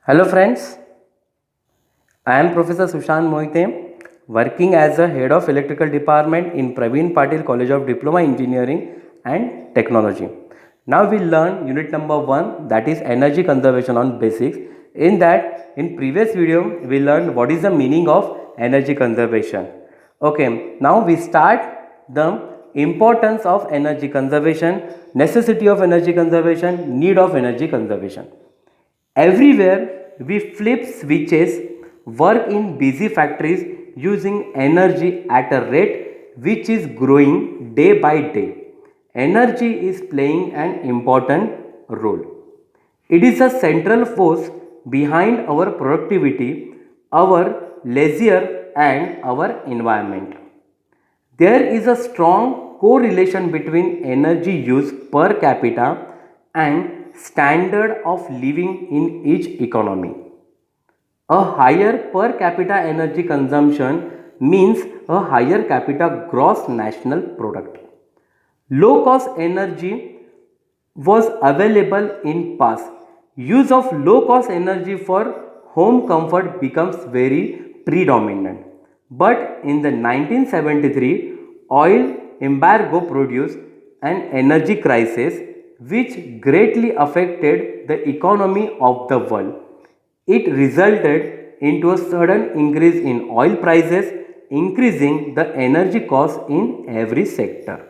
Hello friends, I am Professor Sushant Moite, working as a Head of Electrical Department in Praveen Patil College of Diploma Engineering and Technology. Now we learn unit number 1, that is energy conservation on basics. In previous video we learned what is the meaning of energy conservation. Okay, now we start the importance of energy conservation, necessity of energy conservation, need of energy conservation. Everywhere we flip switches, work in busy factories using energy at a rate which is growing day by day. Energy is playing an important role. It is a central force behind our productivity, our leisure, and our environment. There is a strong correlation between energy use per capita and standard of living in each economy. A higher per capita energy consumption means a higher capita gross national product. Low cost energy was available in past. Use of low cost energy for home comfort becomes very predominant. But in the 1973, oil embargo produced an energy crisis which greatly affected the economy of the world. It resulted into a sudden increase in oil prices, increasing the energy cost in every sector.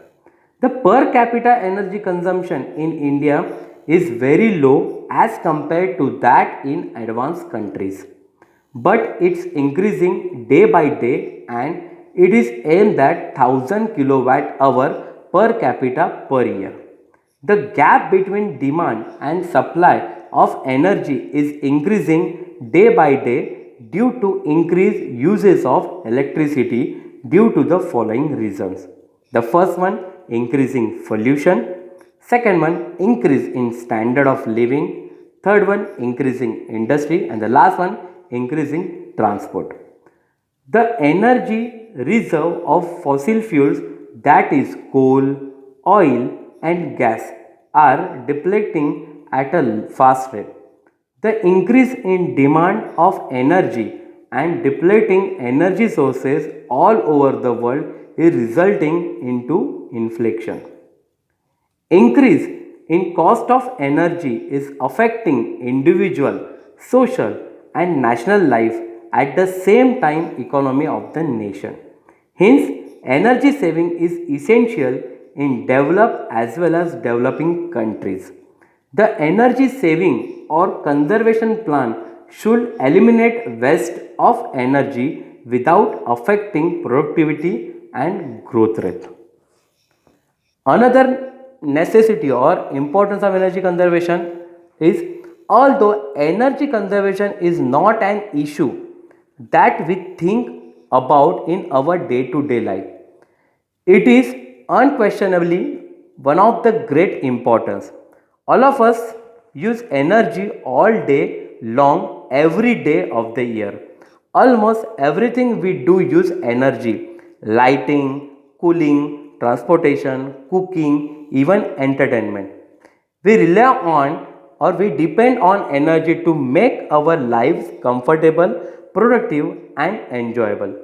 The per capita energy consumption in India is very low as compared to that in advanced countries. But it's increasing day by day and it is aimed at 1000 kilowatt hour per capita per year. The gap between demand and supply of energy is increasing day by day due to increased uses of electricity due to the following reasons. The first one, increasing pollution. Second one, increase in standard of living. Third one, increasing industry. And the last one, increasing transport. The energy reserve of fossil fuels, that is coal, oil and gas, are depleting at a fast rate. The increase in demand of energy and depleting energy sources all over the world is resulting into inflation. Increase in cost of energy is affecting individual, social and national life at the same time economy of the nation. Hence, energy saving is essential in developed as well as developing countries. The energy saving or conservation plan should eliminate waste of energy without affecting productivity and growth rate. Another necessity or importance of energy conservation is, although energy conservation is not an issue that we think about in our day to day life, it is unquestionably one of the great importance. All of us use energy all day long, every day of the year. Almost everything we do use energy: lighting, cooling, transportation, cooking, even entertainment. We rely on or we depend on energy to make our lives comfortable, productive, and enjoyable.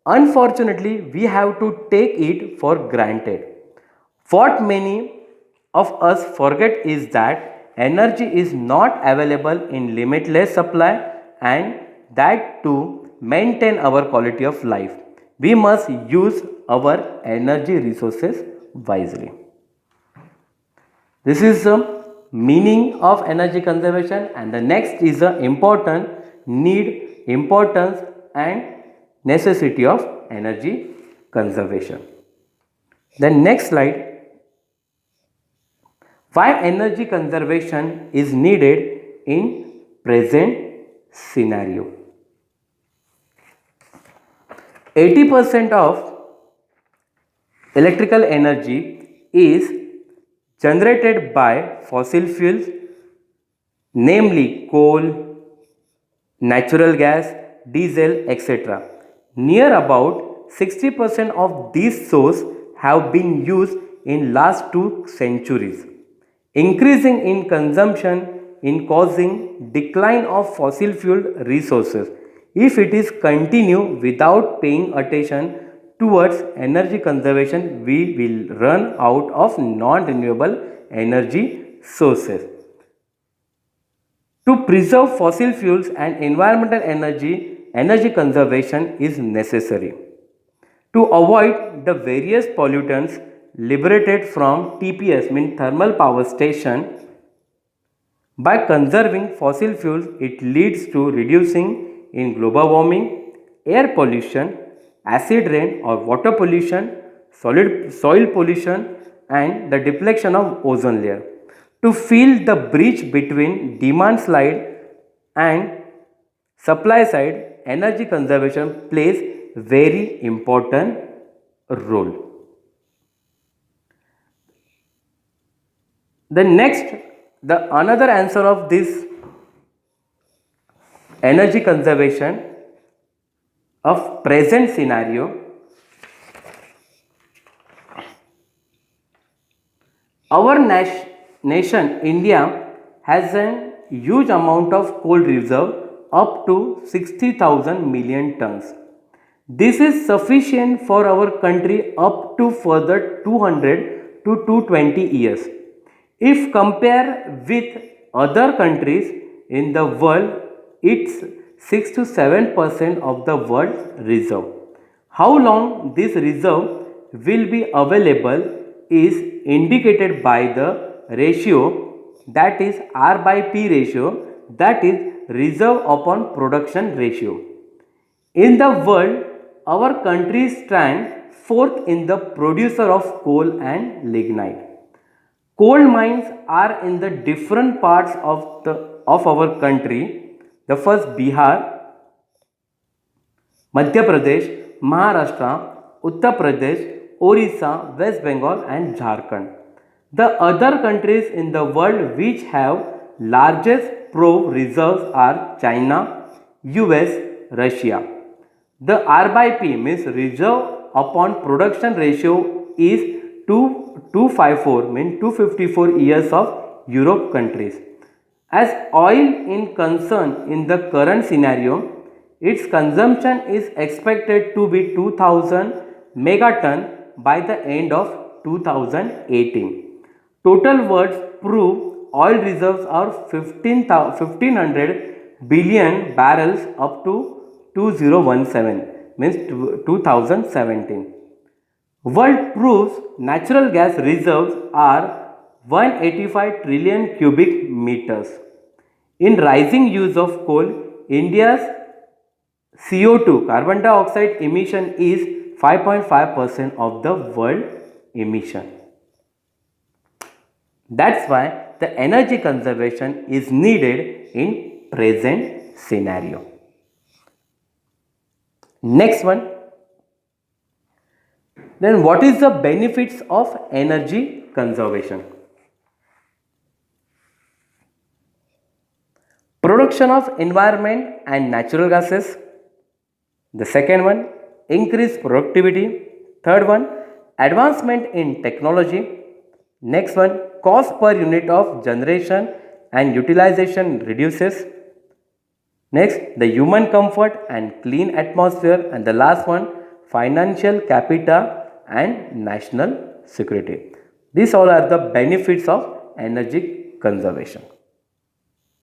Unfortunately, we have to take it for granted. What many of us forget is that energy is not available in limitless supply, and that to maintain our quality of life, we must use our energy resources wisely. This is the meaning of energy conservation, and the next is the important need, importance and necessity of energy conservation. The next slide, why energy conservation is needed in present scenario. 80% of electrical energy is generated by fossil fuels, namely coal, natural gas, diesel, etc. Near about 60% of these sources have been used in last 2 centuries. Increasing in consumption in causing decline of fossil fuel resources. If it is continue without paying attention towards energy conservation, we will run out of non-renewable energy sources. To preserve fossil fuels and environmental energy, energy conservation is necessary. To avoid the various pollutants liberated from TPS means thermal power station, by conserving fossil fuels, it leads to reducing in global warming, air pollution, acid rain or water pollution, solid soil pollution, and the depletion of ozone layer. To fill the breach between demand side and supply side, energy conservation plays very important role. The next, the another answer of this energy conservation of present scenario, our nation India has a huge amount of coal reserve up to 60,000 million tons. This is sufficient for our country up to further 200 to 220 years. If compare with other countries in the world, it's 6 to 7% of the world reserve. How long this reserve will be available is indicated by the ratio, that is R by P ratio, that is reserve upon production ratio. In the world, our country stands fourth in the producer of coal and lignite. Coal mines are in the different parts of our country. The first Bihar, Madhya Pradesh, Maharashtra, Uttar Pradesh, Orissa, West Bengal and Jharkhand. The other countries in the world which have largest probe reserves are China, US, Russia. The R by P means reserve upon production ratio is 254 means 254 years of Europe countries. As oil in concern in the current scenario, its consumption is expected to be 2000 megaton by the end of 2018. Total worlds prove oil reserves are 1500 billion barrels up to 2017 means 2017. World proves natural gas reserves are 185 trillion cubic meters. In rising use of coal, India's CO2 carbon dioxide emission is 5.5% of the world emission. That's why the energy conservation is needed in present scenario. Next one. Then what is the benefits of energy conservation? Production of environment and natural gases. The second one, increased productivity. Third one, advancement in technology. Next one, cost per unit of generation and utilization reduces. Next, the human comfort and clean atmosphere. And the last one, financial capital and national security. These all are the benefits of energy conservation.